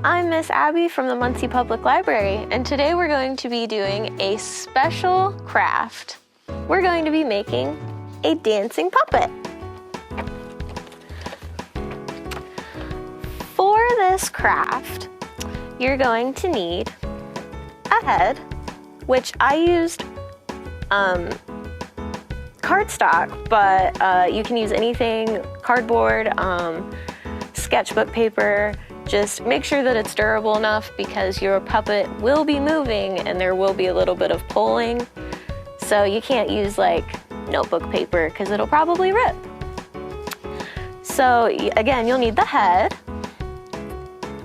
I'm Miss Abby from the Muncie Public Library, and today we're going to be doing a special craft. We're going to be making a dancing puppet. For this craft, you're going to need a head, which I used cardstock, but you can use anything, cardboard, sketchbook paper. Just make sure that it's durable enough because your puppet will be moving and there will be a little bit of pulling. So you can't use like notebook paper because it'll probably rip. So again, you'll need the head.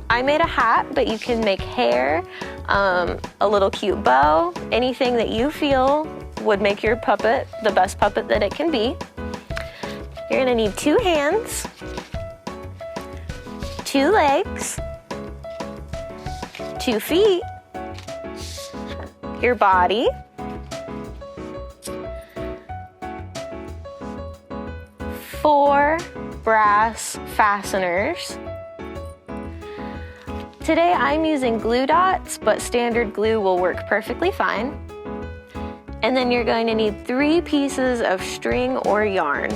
I made a hat, but you can make hair, a little cute bow, anything that you feel would make your puppet the best puppet that it can be. You're gonna need 2 hands, 2 legs, 2 feet, your body, four brass fasteners. Today I'm using glue dots, but standard glue will work perfectly fine. And then you're going to need 3 pieces of string or yarn.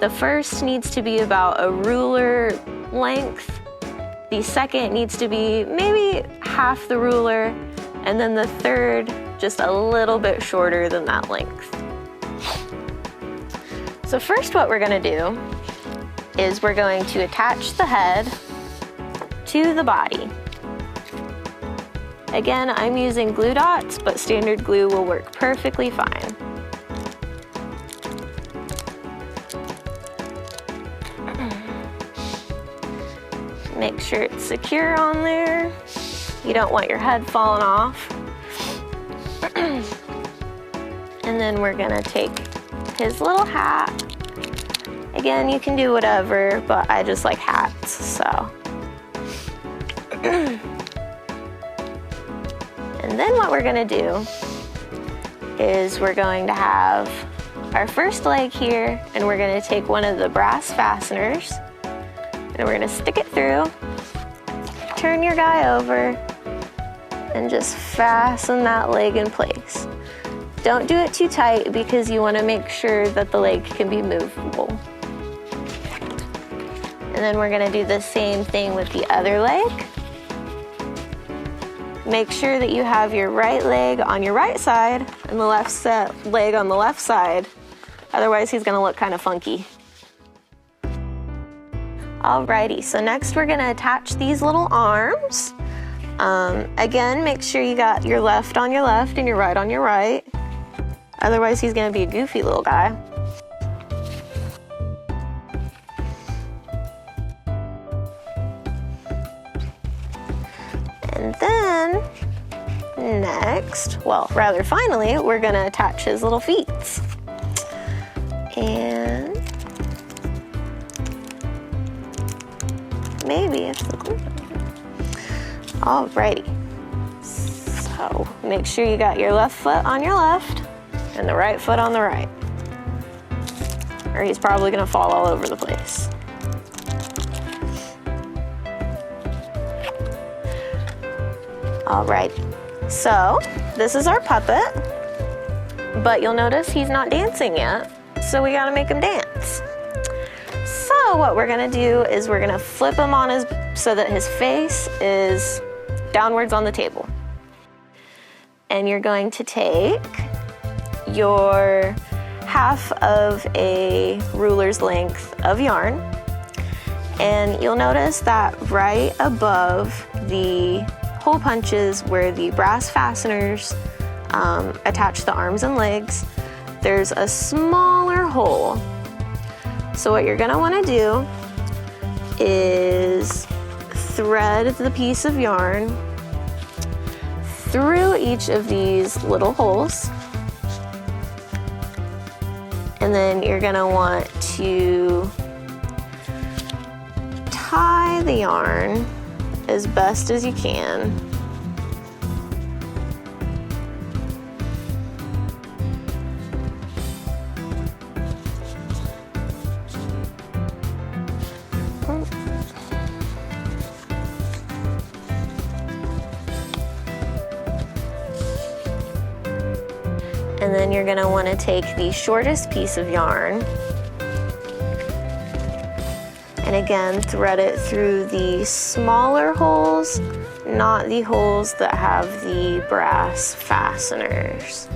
The first needs to be about a ruler length. The second needs to be maybe half the ruler, and then the third just a little bit shorter than that length. So first what we're gonna do is we're going to attach the head to the body. Again, I'm using glue dots, but standard glue will work perfectly fine. Make sure it's secure on there. You don't want your head falling off. And then we're gonna take his little hat. Again, you can do whatever, but I just like hats, so. And then what we're gonna do is we're going to have our first leg here, and we're gonna take one of the brass fasteners, and we're gonna stick it through, turn your guy over, and just fasten that leg in place. Don't do it too tight because you wanna make sure that the leg can be movable. And then we're gonna do the same thing with the other leg. Make sure that you have your right leg on your right side and the left leg on the left side. Otherwise, he's gonna look kind of funky. Alrighty, so next we're gonna attach these little arms. Again, make sure you got your left on your left and your right on your right. Otherwise, he's gonna be a goofy little guy. And then next, well, rather finally, we're gonna attach his little feet. And maybe if the glue. Alrighty. So make sure you got your left foot on your left and the right foot on the right, or he's probably gonna fall all over the place. Alright, so this is our puppet, but you'll notice he's not dancing yet, so we gotta make him dance. So what we're gonna do is we're gonna flip him on so that his face is downwards on the table. And you're going to take your half of a ruler's length of yarn, and you'll notice that right above the hole punches where the brass fasteners attach the arms and legs, there's a smaller hole. So what you're gonna wanna do is thread the piece of yarn through each of these little holes. And then you're gonna want to tie the yarn as best as you can. And then you're gonna wanna take the shortest piece of yarn and again, thread it through the smaller holes, not the holes that have the brass fasteners.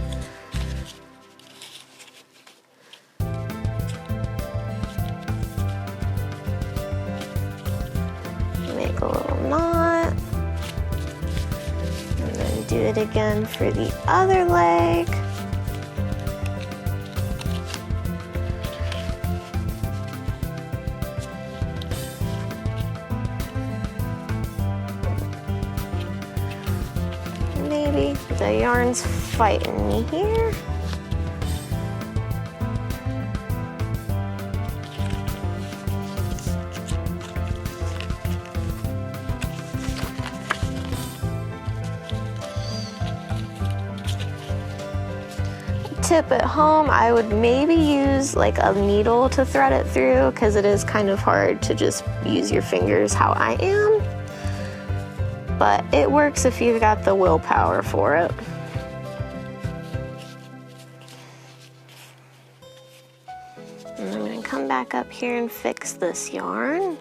Make a little knot, and then do it again for the other leg. Maybe the yarn's fighting me here. Tip at home, I would maybe use like a needle to thread it through because it is kind of hard to just use your fingers how I am. But it works if you've got the willpower for it. And I'm going to come back up here and fix this yarn.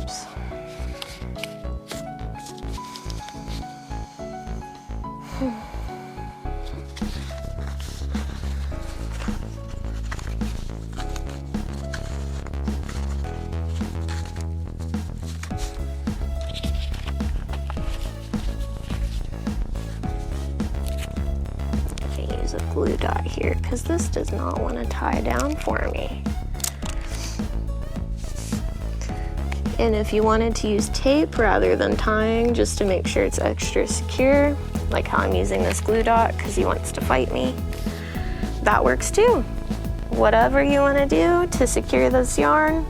Oops. I use a glue dot here because this does not want to tie down for me. And if you wanted to use tape rather than tying, just to make sure it's extra secure, like how I'm using this glue dot because he wants to fight me, that works too. Whatever you want to do to secure this yarn,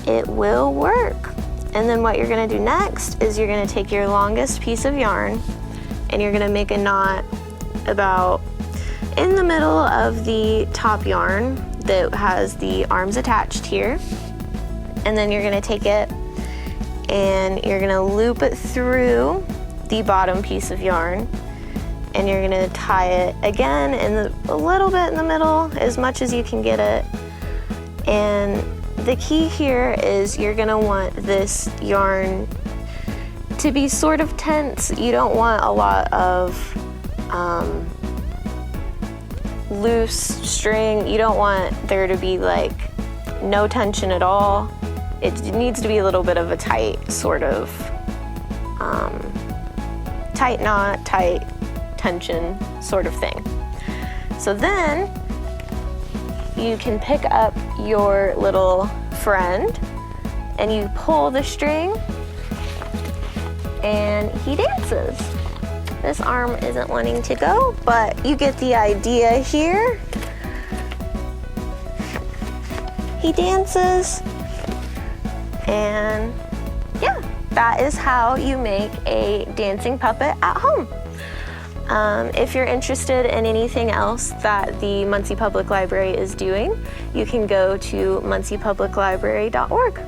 it will work. And then what you're going to do next is you're going to take your longest piece of yarn and you're going to make a knot about in the middle of the top yarn that has the arms attached here. And then you're going to take it and you're going to loop it through the bottom piece of yarn, and you're going to tie it again a little bit in the middle, as much as you can get it. And the key here is you're going to want this yarn to be sort of tense. You don't want a lot of loose string. You don't want there to be like no tension at all. It needs to be a little bit of a tight sort of tight knot, tight tension sort of thing. So then you can pick up your little friend and you pull the string and he dances. This arm isn't wanting to go, but you get the idea here. He dances. And yeah, that is how you make a dancing puppet at home. If you're interested in anything else that the Muncie Public Library is doing, you can go to munciepubliclibrary.org.